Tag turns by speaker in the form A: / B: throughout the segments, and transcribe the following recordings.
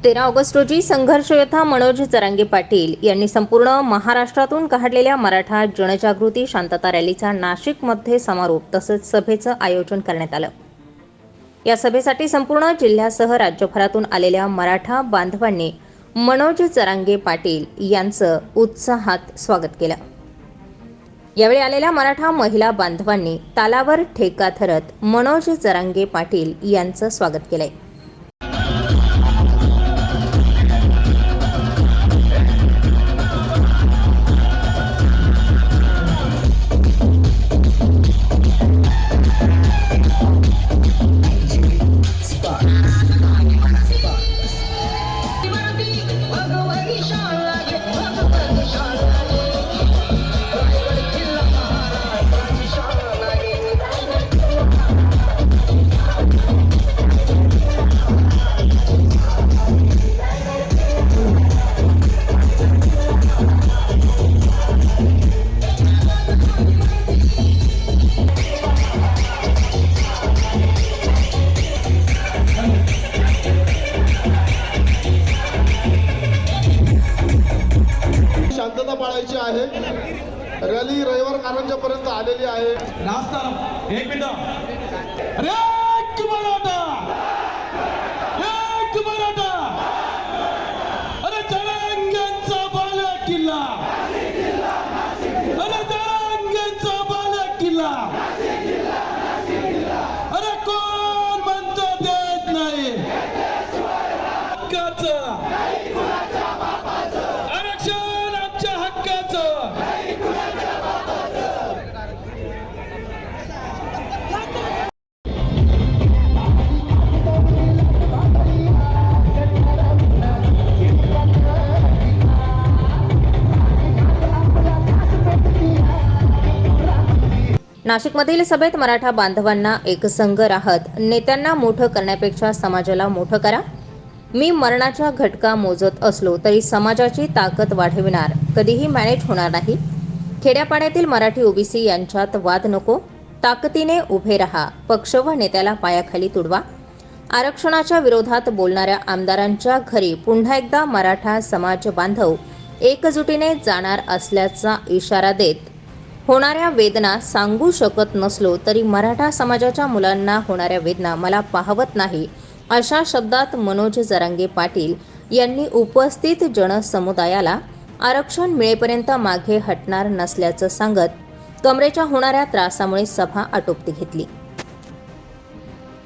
A: 13 August रोजी संघर्ष योद्धा मनोज जरांगे पाटील यांनी संपूर्ण महाराष्ट्रातून काढलेल्या मराठा जनजागृती शांतता रॅलीचा नाशिकमध्ये समारोप तसेच सभेचं आयोजन करण्यात आलं। या सभेसाठी संपूर्ण जिल्ह्यासह राज्यभरातून आलेल्या मराठा बांधवांनी मनोज जरांगे पाटील यांचं उत्साहात स्वागत केलं। यावेळी आलेल्या मराठा महिला बांधवांनी तालावर ठेका धरत मनोज जरांगे पाटील यांचं स्वागत केलंय।
B: शांतता पाळायची आहे। रॅली रविवार कारंजापर्यंत आलेली आहे।
C: नाश्ता एक मिनिट। अरे मराठा, एक मराठा, अरे जरांगेचा बाला किल्ला, अरे जरांगेचा बाला किल्ला, अरे कोण म्हणतो देत नाही हक्काचं आरक्षण, आमच्या हक्काचं।
A: नाशिकमधील सभेत मराठा बांधवांना एकसंघ राहत नेत्यांना मोठं करण्यापेक्षा समाजाला मोठं करा। मी मरणाच्या घटका मोजत असलो तरी समाजाची ताकद वाढविणार, कधीही मॅनेज होणार नाही। खेड्यापाड्यातील मराठी ओबीसी यांच्यात वाद नको, ताकदीने उभे रहा, पक्ष व नेत्याला पायाखाली तुडवा। आरक्षणाच्या विरोधात बोलणाऱ्या आमदारांच्या घरी पुन्हा एकदा मराठा समाज बांधव एकजुटीने जाणार असल्याचा इशारा देत होणाऱ्या वेदना सांगू शकत नसलो तरी मराठा समाजाच्या मुलांना होणाऱ्या वेदना मला पाहवत नाही, अशा शब्दात मनोज जरांगे पाटील यांनी उपस्थित जनसमुदायाला आरक्षण मिळेपर्यंत मागे हटणार नसल्याचं सांगत कमरेच्या होणाऱ्या त्रासामुळे सभा आटोपती घेतली।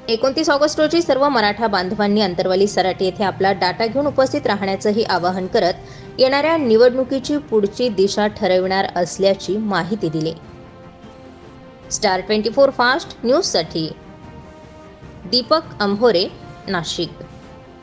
A: 29 ऑगस्ट रोजी सर्व मराठा बांधवांनी अंतरवाली सराटी येथे आपला डाटा घेऊन उपस्थित राहण्याचंही आवाहन करत येणाऱ्या निवडणुकीची पुढची दिशा ठरविणार असल्याची माहिती दिली। स्टार 24 फास्ट न्यूजसाठी दीपक अंभोरे, नाशिक।